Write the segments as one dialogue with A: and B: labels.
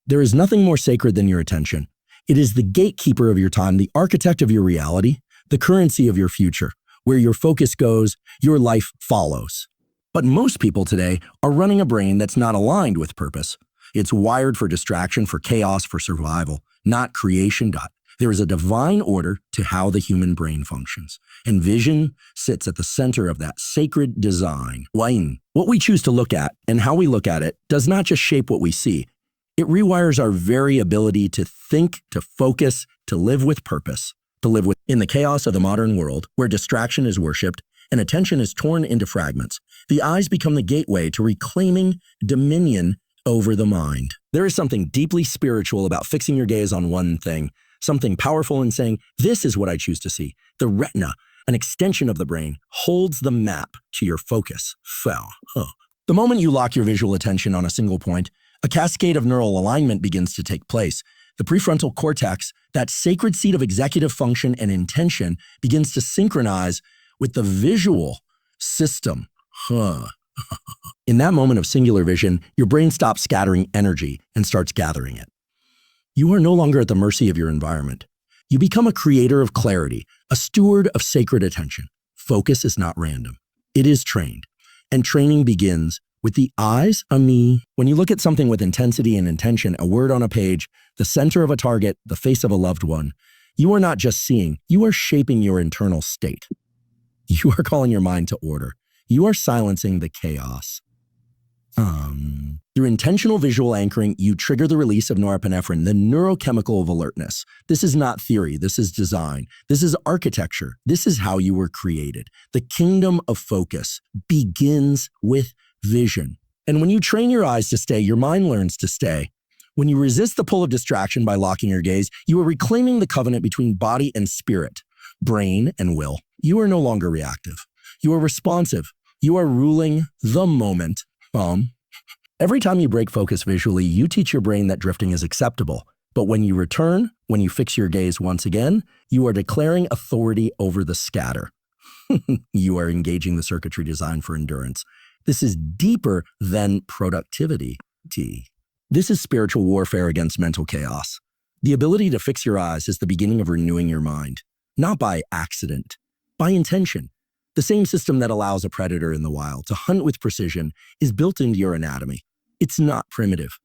A: There is nothing more sacred than your attention. It is the gatekeeper of your time, the architect of your reality, the currency of your future. Where your focus goes, your life follows. But most people today are running a brain that's not aligned with purpose. It's wired for distraction, for chaos, for survival, not creation. There is a divine order to how the human brain functions, and vision sits at the center of that sacred design. What we choose to look at and how we look at it does not just shape what we see. It rewires our very ability to think, to focus, to live with purpose, to live in the chaos of the modern world, where distraction is worshipped and attention is torn into fragments. The eyes become the gateway to reclaiming dominion over the mind. There is something deeply spiritual about fixing your gaze on one thing, something powerful in saying, this is what I choose to see. The retina, an extension of the brain, holds the map to your focus. The moment you lock your visual attention on a single point, a cascade of neural alignment begins to take place. The prefrontal cortex, that sacred seat of executive function and intention, begins to synchronize with the visual system. In that moment of singular vision, your brain stops scattering energy and starts gathering it. You are no longer at the mercy of your environment. You become a creator of clarity, a steward of sacred attention. Focus is not random. It is trained. And training begins with the eyes on me. When you look at something with intensity and intention, a word on a page, the center of a target, the face of a loved one, you are not just seeing, you are shaping your internal state. You are calling your mind to order. You are silencing the chaos. Through intentional visual anchoring, you trigger the release of norepinephrine, the neurochemical of alertness. This is not theory. This is design. This is architecture. This is how you were created. The kingdom of focus begins with vision. And when you train your eyes to stay, your mind learns to stay. When you resist the pull of distraction by locking your gaze, you are reclaiming the covenant between body and spirit, brain and will. You are no longer reactive. You are responsive. You are ruling the moment. Every time you break focus visually, you teach your brain that drifting is acceptable. But when you return, when you fix your gaze once again, you are declaring authority over the scatter. You are engaging the circuitry designed for endurance. This is deeper than productivity. This is spiritual warfare against mental chaos. The ability to fix your eyes is the beginning of renewing your mind, not by accident, by intention. The same system that allows a predator in the wild to hunt with precision is built into your anatomy. It's not primitive.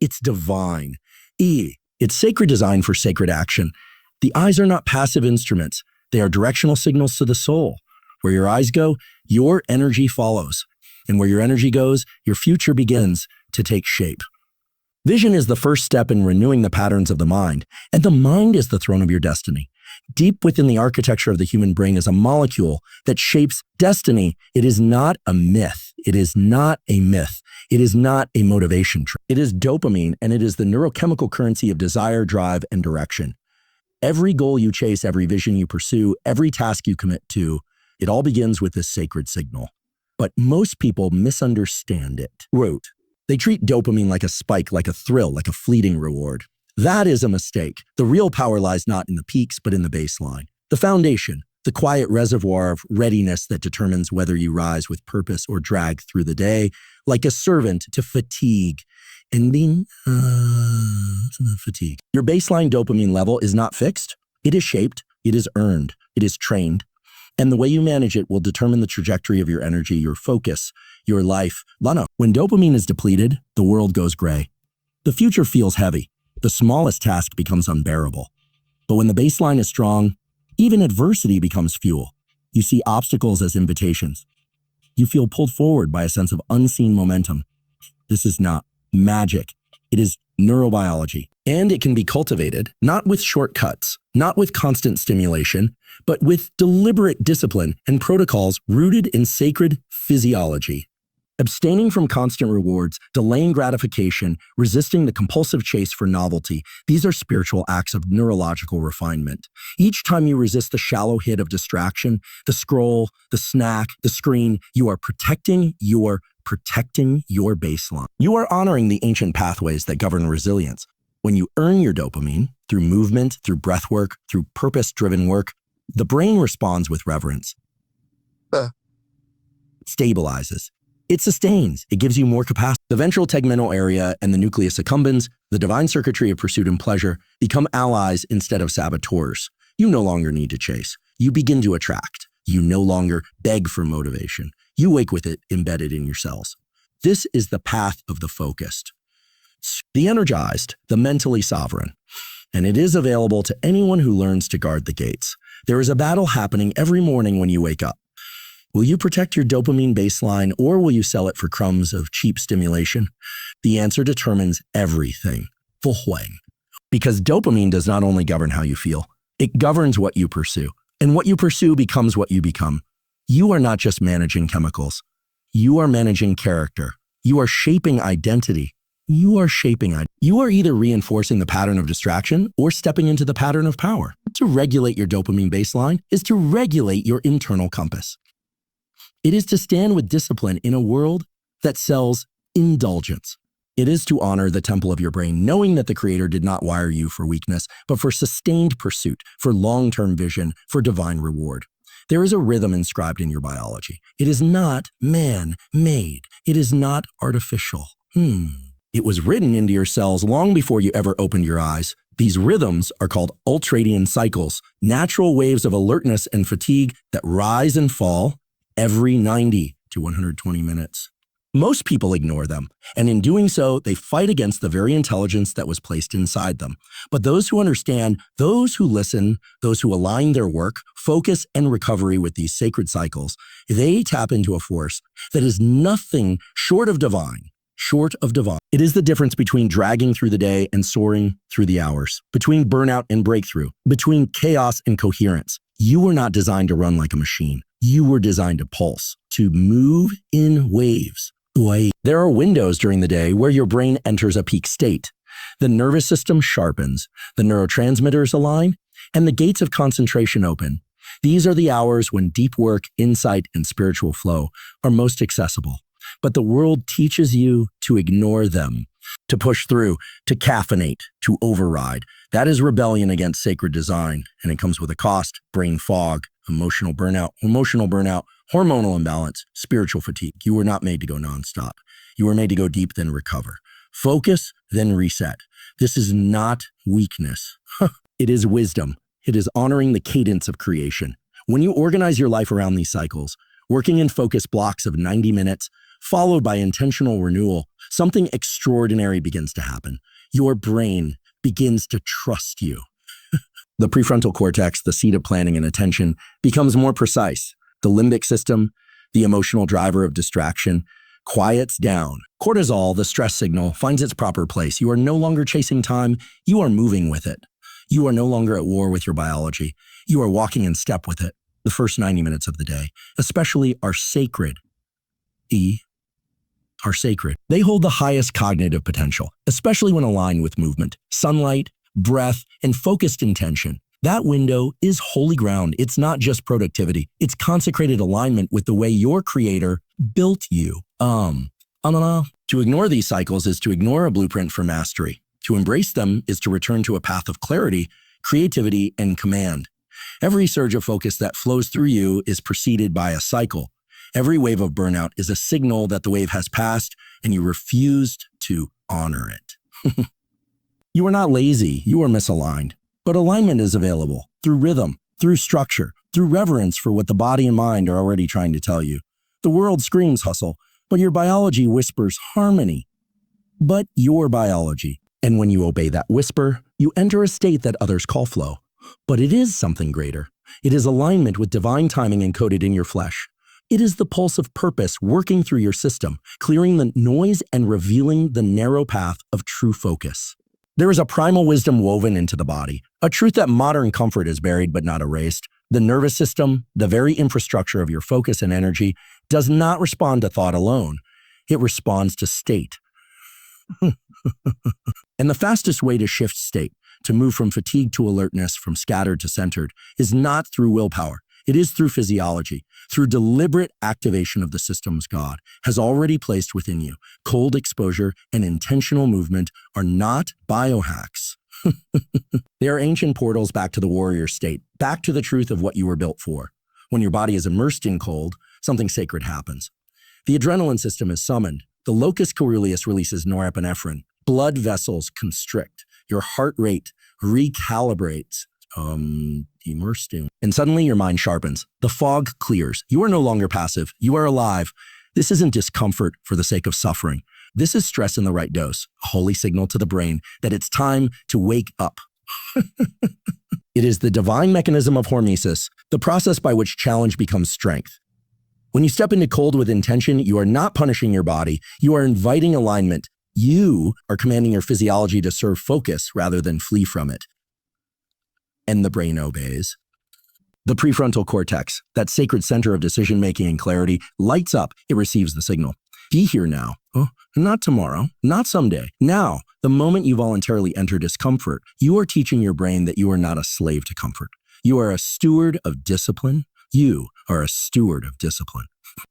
A: It's divine. It's sacred design for sacred action. The eyes are not passive instruments. They are directional signals to the soul. Where your eyes go, your energy follows. And where your energy goes, your future begins to take shape. Vision is the first step in renewing the patterns of the mind, and the mind is the throne of your destiny. Deep within the architecture of the human brain is a molecule that shapes destiny. It is not a myth. It is not a myth. It is not a motivation trick. It is dopamine, and it is the neurochemical currency of desire, drive, and direction. Every goal you chase, every vision you pursue, every task you commit to, it all begins with this sacred signal. But most people misunderstand it. They treat dopamine like a spike, like a thrill, like a fleeting reward. That is a mistake. The real power lies not in the peaks, but in the baseline. The foundation, the quiet reservoir of readiness that determines whether you rise with purpose or drag through the day, like a servant to fatigue. Ending fatigue. Your baseline dopamine level is not fixed. It is shaped. It is earned. It is trained. And the way you manage it will determine the trajectory of your energy, your focus, your life. When dopamine is depleted, the world goes gray. The future feels heavy. The smallest task becomes unbearable. But when the baseline is strong, even adversity becomes fuel. You see obstacles as invitations. You feel pulled forward by a sense of unseen momentum. This is not magic. It is neurobiology. And it can be cultivated, not with shortcuts, not with constant stimulation, but with deliberate discipline and protocols rooted in sacred physiology. Abstaining from constant rewards, delaying gratification, resisting the compulsive chase for novelty, these are spiritual acts of neurological refinement. Each time you resist the shallow hit of distraction, the scroll, the snack, the screen, you are protecting your baseline. You are honoring the ancient pathways that govern resilience. When you earn your dopamine through movement, through breathwork, through purpose-driven work, the brain responds with reverence. Stabilizes. It sustains. It gives you more capacity. The ventral tegmental area and the nucleus accumbens, the divine circuitry of pursuit and pleasure, become allies instead of saboteurs. You no longer need to chase. You begin to attract. You no longer beg for motivation. You wake with it embedded in your cells. This is the path of the focused, the energized, the mentally sovereign. And it is available to anyone who learns to guard the gates. There is a battle happening every morning when you wake up. Will you protect your dopamine baseline, or will you sell it for crumbs of cheap stimulation? The answer determines everything. Because dopamine does not only govern how you feel, it governs what you pursue. And what you pursue becomes what you become. You are not just managing chemicals. You are managing character. You are shaping identity. You are either reinforcing the pattern of distraction or stepping into the pattern of power. To regulate your dopamine baseline is to regulate your internal compass. It is to stand with discipline in a world that sells indulgence. It is to honor the temple of your brain, knowing that the Creator did not wire you for weakness, but for sustained pursuit, for long-term vision, for divine reward. There is a rhythm inscribed in your biology. It is not man-made. It is not artificial. It was written into your cells long before you ever opened your eyes. These rhythms are called Ultradian cycles, natural waves of alertness and fatigue that rise and fall every 90 to 120 minutes. Most people ignore them, and in doing so, they fight against the very intelligence that was placed inside them. But those who understand, those who listen, those who align their work, focus, and recovery with these sacred cycles, they tap into a force that is nothing short of divine. It is the difference between dragging through the day and soaring through the hours, between burnout and breakthrough, between chaos and coherence. You were not designed to run like a machine. You were designed to pulse, to move in waves. There are windows during the day where your brain enters a peak state. The nervous system sharpens, the neurotransmitters align, and the gates of concentration open. These are the hours when deep work, insight, and spiritual flow are most accessible. But the world teaches you to ignore them, to push through, to caffeinate, to override. That is rebellion against sacred design, and it comes with a cost: brain fog, emotional burnout, hormonal imbalance, spiritual fatigue. You were not made to go nonstop. You were made to go deep, then recover. Focus, then reset. This is not weakness. It is wisdom. It is honoring the cadence of creation. When you organize your life around these cycles, working in focus blocks of 90 minutes, followed by intentional renewal, something extraordinary begins to happen. Your brain begins to trust you. The prefrontal cortex, the seat of planning and attention, becomes more precise. The limbic system, the emotional driver of distraction, quiets down. Cortisol, the stress signal, finds its proper place. You are no longer chasing time. You are moving with it. You are no longer at war with your biology. You are walking in step with it. The first 90 minutes of the day, especially, are sacred. Are sacred. They hold the highest cognitive potential, especially when aligned with movement, sunlight, breath, and focused intention. That window is holy ground. It's not just productivity. It's consecrated alignment with the way your Creator built you. To ignore these cycles is to ignore a blueprint for mastery. To embrace them is to return to a path of clarity, creativity, and command. Every surge of focus that flows through you is preceded by a cycle. Every wave of burnout is a signal that the wave has passed and you refused to honor it. You are not lazy, you are misaligned. But alignment is available through rhythm, through structure, through reverence for what the body and mind are already trying to tell you. The world screams hustle, but your biology whispers harmony. But your biology. And when you obey that whisper, you enter a state that others call flow. But it is something greater. It is alignment with divine timing encoded in your flesh. It is the pulse of purpose working through your system, clearing the noise and revealing the narrow path of true focus. There is a primal wisdom woven into the body, a truth that modern comfort has buried but not erased. The nervous system, the very infrastructure of your focus and energy, does not respond to thought alone. It responds to state. And the fastest way to shift state, to move from fatigue to alertness, from scattered to centered, is not through willpower. It is through physiology, through deliberate activation of the systems God has already placed within you. Cold exposure and intentional movement are not biohacks. They are ancient portals back to the warrior state, back to the truth of what you were built for. When your body is immersed in cold, something sacred happens. The adrenaline system is summoned. The locus coeruleus releases norepinephrine. Blood vessels constrict. Your heart rate recalibrates. Immersed in. And suddenly your mind sharpens. The fog clears. You are no longer passive. You are alive. This isn't discomfort for the sake of suffering. This is stress in the right dose, a holy signal to the brain that it's time to wake up. It is the divine mechanism of hormesis, the process by which challenge becomes strength. When you step into cold with intention, you are not punishing your body. You are inviting alignment. You are commanding your physiology to serve focus rather than flee from it. And the brain obeys. The prefrontal cortex, that sacred center of decision-making and clarity, lights up. It receives the signal. Be here now. Oh, not tomorrow, not someday. Now, the moment you voluntarily enter discomfort, you are teaching your brain that you are not a slave to comfort. You are a steward of discipline. You are a steward of discipline.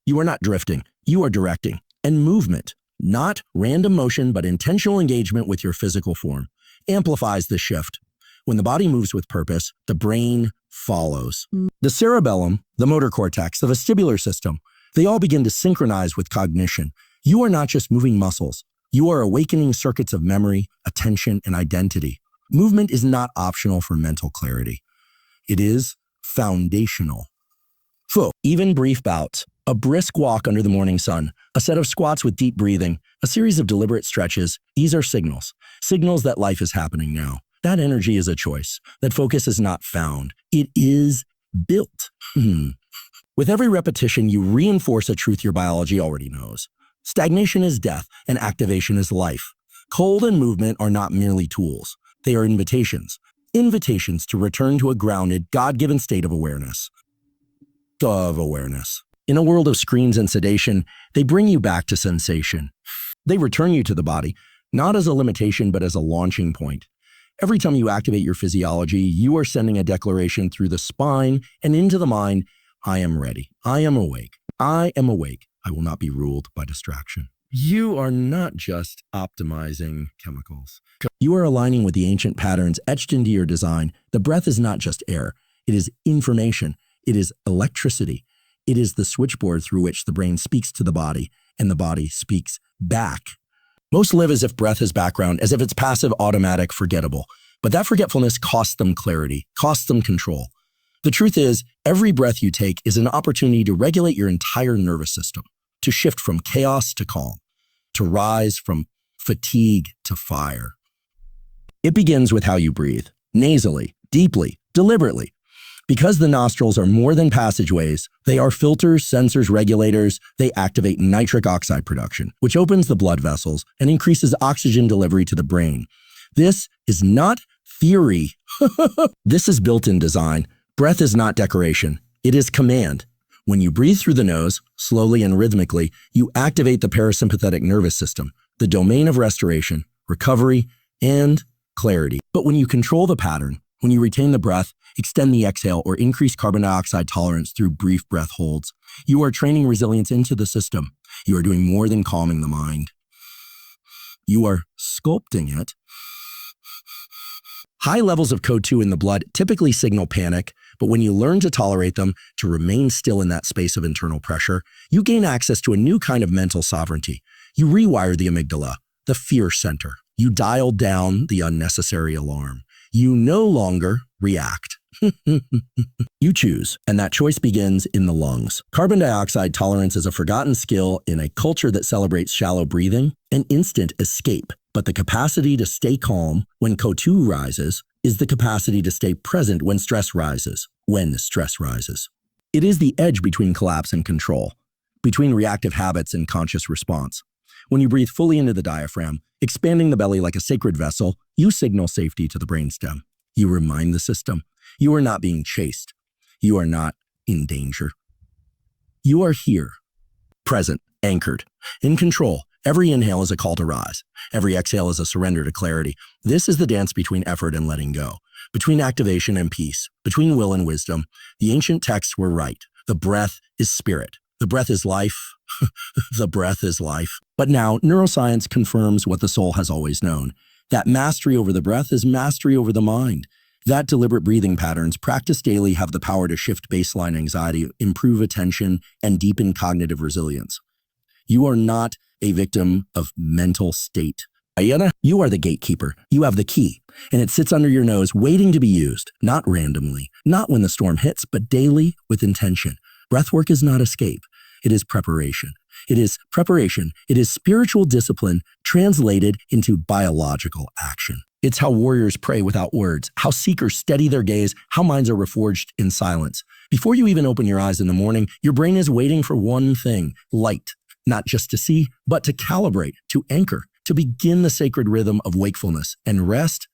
A: You are not drifting. You are directing. And movement, not random motion, but intentional engagement with your physical form, amplifies the shift. When the body moves with purpose, the brain follows. The cerebellum, the motor cortex, the vestibular system, they all begin to synchronize with cognition. You are not just moving muscles. You are awakening circuits of memory, attention, and identity. Movement is not optional for mental clarity. It is foundational. Even brief bouts, a brisk walk under the morning sun, a set of squats with deep breathing, a series of deliberate stretches, these are signals that life is happening now. That energy is a choice. That focus is not found. It is built. With every repetition, you reinforce a truth your biology already knows. Stagnation is death, and activation is life. Cold and movement are not merely tools. They are invitations. Invitations to return to a grounded, God-given state of awareness. In a world of screens and sedation, they bring you back to sensation. They return you to the body, not as a limitation, but as a launching point. Every time you activate your physiology, you are sending a declaration through the spine and into the mind. I am ready. I am awake. I am awake. I will not be ruled by distraction. You are not just optimizing chemicals. You are aligning with the ancient patterns etched into your design. The breath is not just air. It is information. It is electricity. It is the switchboard through which the brain speaks to the body, and the body speaks back. Most live as if breath is background, as if it's passive, automatic, forgettable. But that forgetfulness costs them clarity, costs them control. The truth is, every breath you take is an opportunity to regulate your entire nervous system, to shift from chaos to calm, to rise from fatigue to fire. It begins with how you breathe, nasally, deeply, deliberately. Because the nostrils are more than passageways, they are filters, sensors, regulators. They activate nitric oxide production, which opens the blood vessels and increases oxygen delivery to the brain. This is not theory. This is built-in design. Breath is not decoration. It is command. When you breathe through the nose, slowly and rhythmically, you activate the parasympathetic nervous system, the domain of restoration, recovery, and clarity. But when you control the pattern, when you retain the breath, extend the exhale, or increase carbon dioxide tolerance through brief breath holds, you are training resilience into the system. You are doing more than calming the mind. You are sculpting it. High levels of CO2 in the blood typically signal panic, but when you learn to tolerate them, to remain still in that space of internal pressure, you gain access to a new kind of mental sovereignty. You rewire the amygdala, the fear center. You dial down the unnecessary alarm. You no longer react. You choose, and that choice begins in the lungs. Carbon dioxide tolerance is a forgotten skill in a culture that celebrates shallow breathing and instant escape. But the capacity to stay calm when CO2 rises is the capacity to stay present when stress rises. It is the edge between collapse and control, between reactive habits and conscious response. When you breathe fully into the diaphragm, expanding the belly like a sacred vessel, you signal safety to the brainstem. You remind the system. You are not being chased. You are not in danger. You are here, present, anchored, in control. Every inhale is a call to rise. Every exhale is a surrender to clarity. This is the dance between effort and letting go, between activation and peace, between will and wisdom. The ancient texts were right. The breath is spirit. The breath is life. The breath is life. But now, neuroscience confirms what the soul has always known, that mastery over the breath is mastery over the mind. That deliberate breathing patterns practiced daily have the power to shift baseline anxiety, improve attention, and deepen cognitive resilience. You are not a victim of mental state. Ayana, you are the gatekeeper. You have the key, and it sits under your nose waiting to be used, not randomly, not when the storm hits, but daily with intention. Breathwork is not escape. It is preparation. It is preparation. It is spiritual discipline translated into biological action. It's how warriors pray without words, how seekers steady their gaze, how minds are reforged in silence. Before you even open your eyes in the morning, your brain is waiting for one thing, light, not just to see, but to calibrate, to anchor, to begin the sacred rhythm of wakefulness and rest.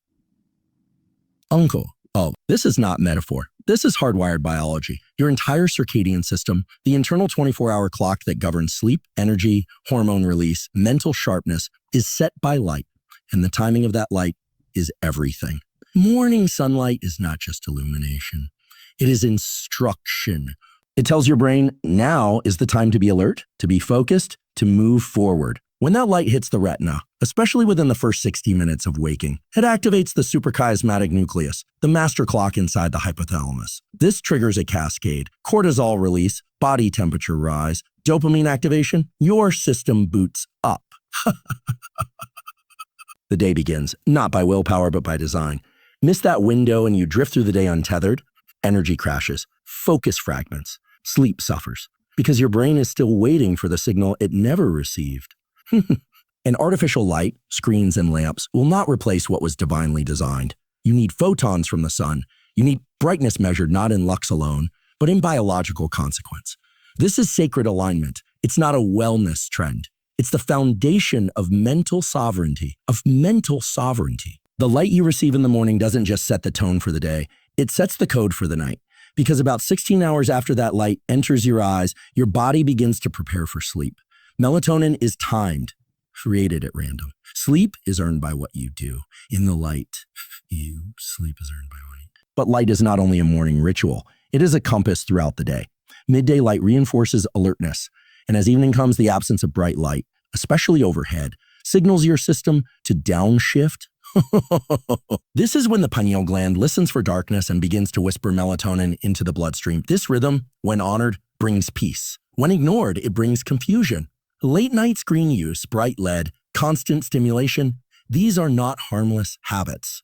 A: Uncle. Oh, this is not metaphor. This is hardwired biology. Your entire circadian system, the internal 24-hour clock that governs sleep, energy, hormone release, mental sharpness, is set by light, and the timing of that light is everything. Morning sunlight is not just illumination. It is instruction. It tells your brain, now is the time to be alert, to be focused, to move forward. When that light hits the retina, especially within the first 60 minutes of waking, it activates the suprachiasmatic nucleus, the master clock inside the hypothalamus. This triggers a cascade, cortisol release, body temperature rise, dopamine activation. Your system boots up. The day begins, not by willpower, but by design. Miss that window and you drift through the day untethered. Energy crashes, focus fragments, sleep suffers, because your brain is still waiting for the signal it never received. And artificial light, screens and lamps will not replace what was divinely designed. You need photons from the sun. You need brightness measured not in lux alone, but in biological consequence. This is sacred alignment. It's not a wellness trend. It's the foundation of mental sovereignty, The light you receive in the morning doesn't just set the tone for the day. It sets the code for the night. Because about 16 hours after that light enters your eyes, your body begins to prepare for sleep. Melatonin is timed, created at random. Sleep is earned by what you do. In the light, sleep is earned by what you do. But light is not only a morning ritual. It is a compass throughout the day. Midday light reinforces alertness. And as evening comes, the absence of bright light, especially overhead, signals your system to downshift. This is when the pineal gland listens for darkness and begins to whisper melatonin into the bloodstream. This rhythm, when honored, brings peace. When ignored, it brings confusion. Late night screen use, bright LED, constant stimulation, these are not harmless habits.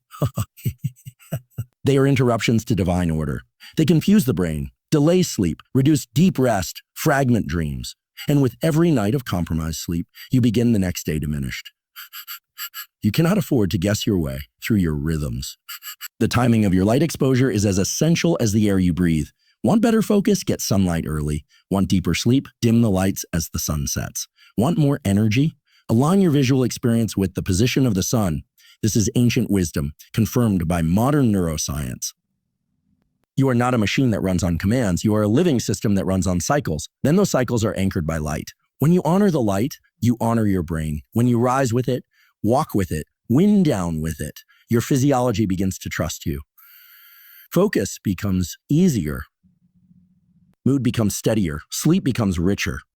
A: They are interruptions to divine order. They confuse the brain, delay sleep, reduce deep rest, fragment dreams. And with every night of compromised sleep, you begin the next day diminished. You cannot afford to guess your way through your rhythms. The timing of your light exposure is as essential as the air you breathe. Want better focus? Get sunlight early. Want deeper sleep? Dim the lights as the sun sets. Want more energy? Align your visual experience with the position of the sun. This is ancient wisdom, confirmed by modern neuroscience. You are not a machine that runs on commands. You are a living system that runs on cycles. Then those cycles are anchored by light. When you honor the light, you honor your brain. When you rise with it, walk with it, wind down with it, your physiology begins to trust you. Focus becomes easier. Mood becomes steadier. Sleep becomes richer.